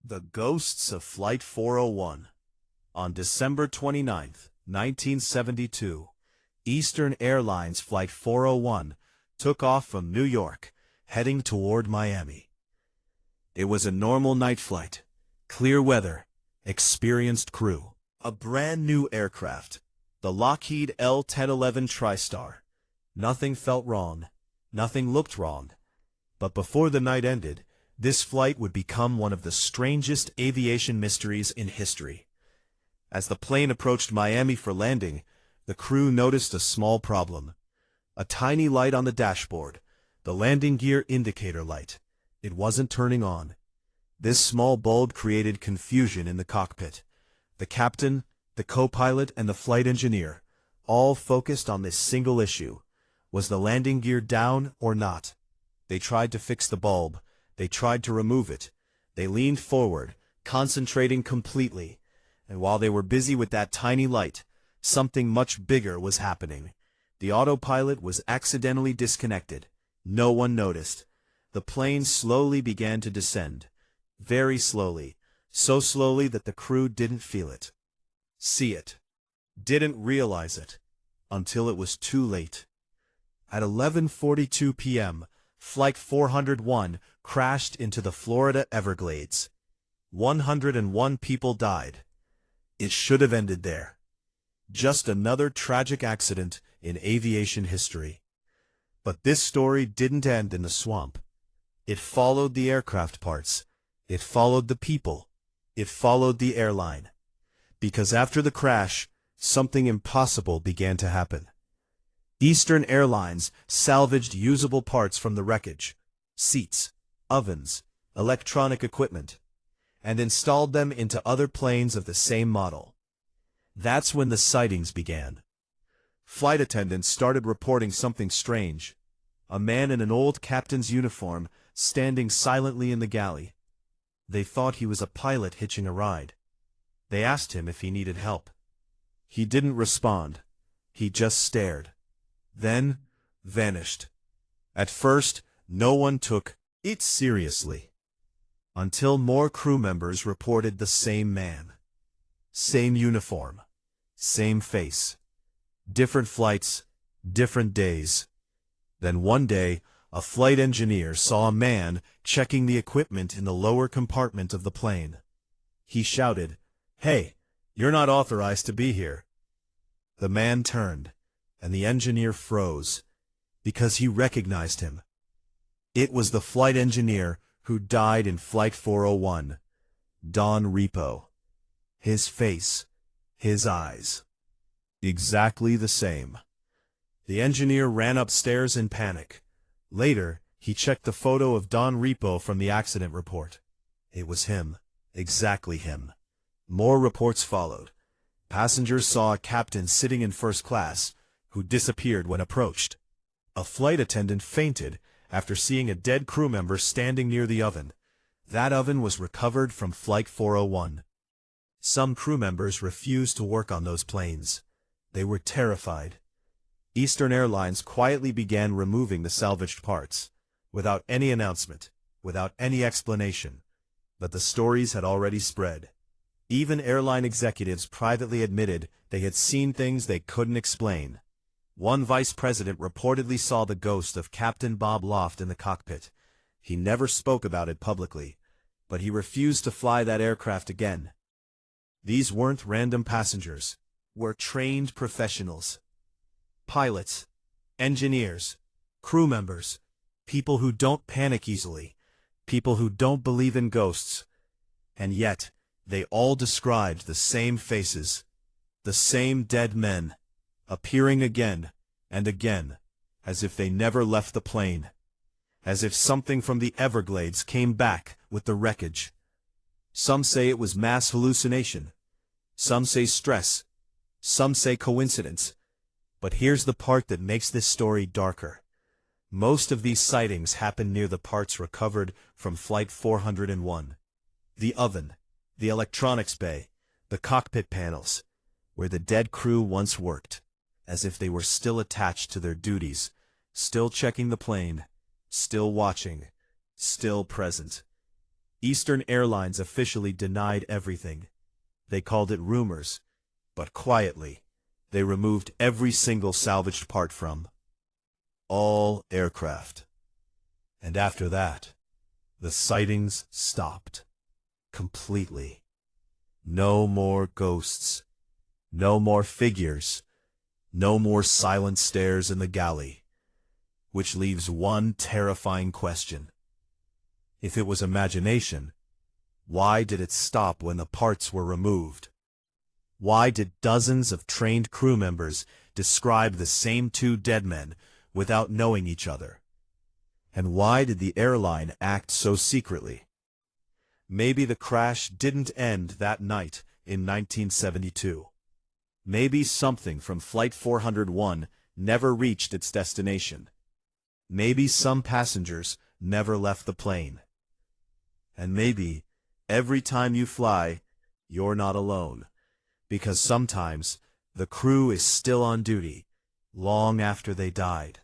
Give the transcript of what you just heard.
The Ghosts of Flight 401. On December 29, 1972, Eastern Airlines Flight 401 took off from New York, heading toward Miami. It was a normal night flight, clear weather, experienced crew. A brand new aircraft, the Lockheed L-1011 TriStar. Nothing felt wrong, nothing looked wrong. But before the night ended, this flight would become one of the strangest aviation mysteries in history. As the plane approached Miami for landing, the crew noticed a small problem. A tiny light on the dashboard, the landing gear indicator light. It wasn't turning on. This small bulb created confusion in the cockpit. The captain, the co-pilot, and the flight engineer, all focused on this single issue. Was the landing gear down or not? They tried to fix the bulb. They tried to remove it. They leaned forward, concentrating completely. And while they were busy with that tiny light, something much bigger was happening. The autopilot was accidentally disconnected. No one noticed. The plane slowly began to descend. Very slowly. So slowly that the crew didn't feel it. See it. Didn't realize it. Until it was too late. At 11:42 p.m., Flight 401 crashed into the Florida Everglades. 101 people died. It should have ended there. Just another tragic accident in aviation history. But this story didn't end in the swamp. It followed the aircraft parts. It followed the people. It followed the airline. Because after the crash, something impossible began to happen. Eastern Airlines salvaged usable parts from the wreckage, seats, ovens, electronic equipment, and installed them into other planes of the same model. That's when the sightings began. Flight attendants started reporting something strange. A man in an old captain's uniform standing silently in the galley. They thought he was a pilot hitching a ride. They asked him if he needed help. He didn't respond. He just stared. Then vanished. At first, no one took it seriously. Until more crew members reported the same man. Same uniform. Same face. Different flights, different days. Then one day, a flight engineer saw a man checking the equipment in the lower compartment of the plane. He shouted, "Hey, you're not authorized to be here." The man turned, and the engineer froze, because he recognized him. It was the flight engineer who died in Flight 401, Don Repo. His face, his eyes, exactly the same. The engineer ran upstairs in panic. Later, he checked the photo of Don Repo from the accident report. It was him, exactly him. More reports followed. Passengers saw a captain sitting in first class, who disappeared when approached. A flight attendant fainted after seeing a dead crew member standing near the oven. That oven was recovered from Flight 401. Some crew members refused to work on those planes. They were terrified. Eastern Airlines quietly began removing the salvaged parts, without any announcement, without any explanation. But the stories had already spread. Even airline executives privately admitted they had seen things they couldn't explain. One vice president reportedly saw the ghost of Captain Bob Loft in the cockpit. He never spoke about it publicly, but he refused to fly that aircraft again. These weren't random passengers. Were trained professionals. Pilots, engineers, crew members, people who don't panic easily, people who don't believe in ghosts. And yet, they all described the same faces, the same dead men, appearing again and again, as if they never left the plane, as if something from the Everglades came back with the wreckage. Some say it was mass hallucination. Some say stress. Some say coincidence. But here's the part that makes this story darker. Most of these sightings happened near the parts recovered from Flight 401. The oven, the electronics bay, the cockpit panels, where the dead crew once worked, as if they were still attached to their duties, still checking the plane, still watching, still present. Eastern Airlines officially denied everything. They called it rumors, but quietly, they removed every single salvaged part from all aircraft. And after that, the sightings stopped. Completely. No more ghosts. No more figures. No more silent stares in the galley. Which leaves one terrifying question. If it was imagination, why did it stop when the parts were removed? Why did dozens of trained crew members describe the same two dead men without knowing each other? And why did the airline act so secretly? Maybe the crash didn't end that night in 1972. Maybe something from Flight 401 never reached its destination. Maybe some passengers never left the plane. And maybe, every time you fly, you're not alone. Because sometimes, the crew is still on duty, long after they died.